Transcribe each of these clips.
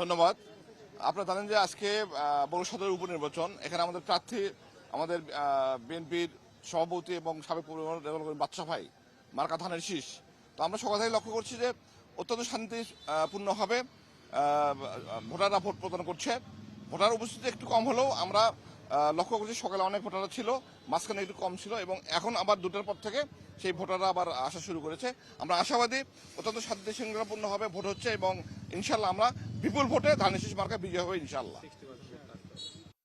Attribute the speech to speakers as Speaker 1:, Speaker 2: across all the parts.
Speaker 1: ধন্যবাদ। আপনারা জানেন যে আজকে বগুড়া সদরের উপনির্বাচন। এখানে আমাদের প্রার্থী আমাদের বিএনপির সভাপতি এবং সাবেক বাদশা ভাই মার্কা ধানের শীষ। তো আমরা সকাল থেকে লক্ষ্য করছি যে অত্যন্ত শান্তিপূর্ণভাবে ভোটাররা ভোট প্রদান করছে। ভোটার উপস্থিতি একটু কম হলেও আমরা লক্ষ্য করছি সকালে অনেক ভোটাররা ছিল, মাঝখানে একটু কম ছিল এবং এখন আবার 2টার পর থেকে সেই ভোটাররা আবার আসা শুরু করেছে। আমরা আশাবাদী অত্যন্ত শান্তি শৃঙ্খলাপূর্ণভাবে ভোট হচ্ছে এবং ইনশাল্লাহ আমরা বিপুল ভোটে ধানের শীষ মার্কা বিজয় হবে ইনশাল্লাহ।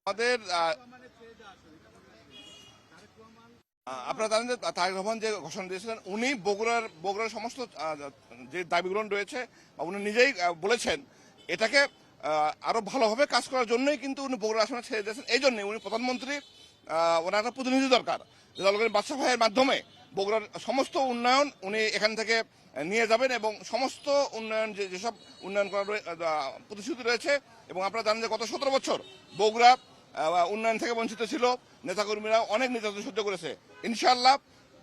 Speaker 1: আমাদের আপনারা জানেন যে তারেক রহমান যে ঘোষণা দিয়েছিলেন, উনি বগুড়ার সমস্ত যে দাবিগুলো রয়েছে উনি নিজেই বলেছেন এটাকে আরো ভালোভাবে কাজ করার জন্যই কিন্তু উনি বগুড়া আসনে ছেড়ে দিয়েছেন। এই জন্যই উনি প্রধানমন্ত্রী ওনার একটা প্রতিনিধি দরকার, বাদশা ভাইয়ের মাধ্যমে বগুড়ার সমস্ত উন্নয়ন উনি এখান থেকে নিয়ে যাবেন এবং সমস্ত উন্নয়ন যেসব উন্নয়ন করার প্রতিশ্রুতি রয়েছে। এবং আপনারা জানেন যে গত 17 বছর বগুড়া উন্নয়ন থেকে বঞ্চিত ছিল, নেতাকর্মীরা অনেক নির্যাতন সহ্য করেছে। ইনশাআল্লাহ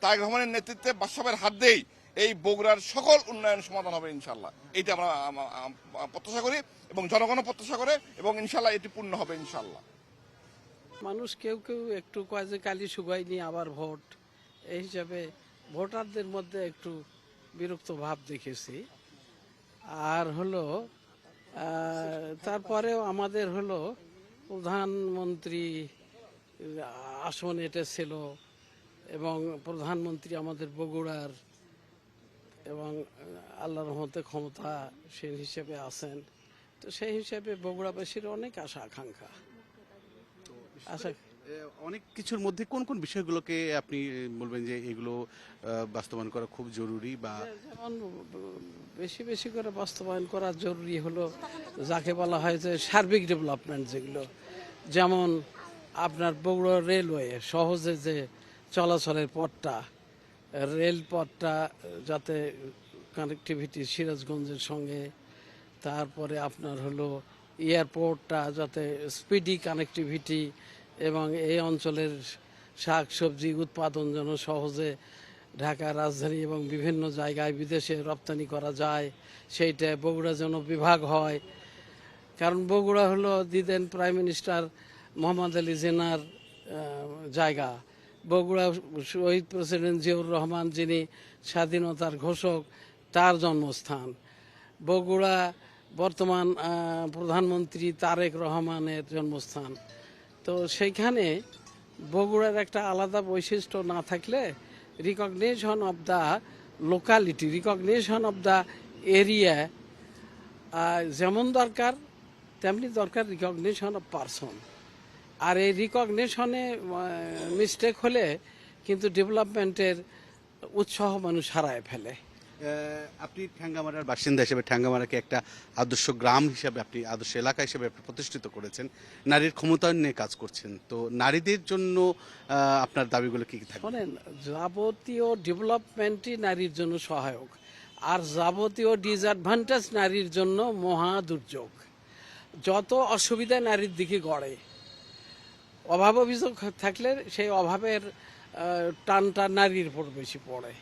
Speaker 1: তারেক রহমানের নেতৃত্বে বাদশাহের হাত দিয়েই এই বগুড়ার সকল উন্নয়ন সমাধান হবে ইনশাআল্লাহ। এইটা আমরা প্রত্যাশা করি এবং জনগণও প্রত্যাশা করে এবং ইনশাআল্লাহ এটি পূর্ণ হবে ইনশাআল্লাহ।
Speaker 2: মানুষ কেউ কেউ একটু কয় যে কালি শুকায়নি আবার ভোট, এই হিসাবে ভোটারদের মধ্যে একটু বিরক্ত ভাব দেখেছি। আর হলো তারপরেও আমাদের হলো প্রধানমন্ত্রী আসন এটা ছিল এবং প্রধানমন্ত্রী আমাদের বগুড়ার এবং আল্লাহর রহমতে ক্ষমতা সেই হিসেবে আছেন। তো সেই হিসেবে বগুড়াবাসীর অনেক আশা আকাঙ্ক্ষা।
Speaker 3: অনেক কিছুর মধ্যে কোন কোন বিষয়গুলোকে আপনি বলবেন যে এগুলো বাস্তবায়ন করা খুব জরুরি? বা
Speaker 2: যেমন বেশি বেশি করে বাস্তবায়ন করা জরুরি হলো যাকে বলা হয় যে সার্বিক ডেভেলপমেন্ট, যেগুলো যেমন আপনার বগুড়া রেলওয়ে সহজে যে চলাচলের পথটা, রেলপথটা যাতে কানেক্টিভিটি সিরাজগঞ্জের সঙ্গে, তারপরে আপনার হলো এয়ারপোর্টটা যাতে স্পিডি কানেক্টিভিটি এবং এই অঞ্চলের শাক সবজি উৎপাদন যেন সহজে ঢাকা রাজধানী এবং বিভিন্ন জায়গায় বিদেশে রপ্তানি করা যায়, সেইটা বগুড়া যেন বিভাগ হয়। কারণ বগুড়া হলো দিদেন প্রাইম মিনিস্টার মোহাম্মদ আলী জিন্নাহর জায়গা। বগুড়া শহীদ প্রেসিডেন্ট জিয়াউর রহমান, যিনি স্বাধীনতার ঘোষক, তার জন্মস্থান। বগুড়া বর্তমান প্রধানমন্ত্রী তারেক রহমানের জন্মস্থান। তো সেইখানে বগুড়ার একটা আলাদা বৈশিষ্ট্য না থাকলে recognition of the locality, recognition of the area যেমন দরকার তেমনি দরকার রিকগনিশন অফ পারসন। আর এই রিকগনিশনে মিস্টেক হলে কিন্তু ডেভেলপমেন্টের উৎসাহ মানুষ হারায় ফেলে।
Speaker 3: আপনি ঠ্যাঙ্গামারার বাসিন্দা হিসেবে ঠ্যাঙ্গামারাকে একটা আদর্শ গ্রাম হিসেবে, আপনি আদর্শ এলাকা হিসেবে প্রতিষ্ঠিত করেছেন, নারীর ক্ষমতায়ন নিয়ে কাজ করছেন। তো নারীদের জন্য আপনার দাবিগুলো কি থাকে?
Speaker 2: শোনেন, যাবতীয় ডেভেলপমেন্টই নারীর জন্য সহায়ক, আর যাবতীয় ডিসঅ্যাডভান্টেজ নারীর জন্য মহা দুর্যোগ। যত অসুবিধা নারীর দিকে গড়ে, অভাব অভিযোগ থাকলে সেই অভাবের টানটা নারীর উপর বেশি পড়ে।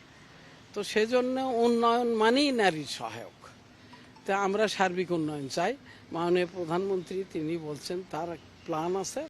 Speaker 2: তো সেজন্য উন্নয়ন মানেই নারীর সহায়ক। তা আমরা সার্বিক উন্নয়ন চাই। মাননীয় প্রধানমন্ত্রী তিনি বলছেন তার প্ল্যান আছে।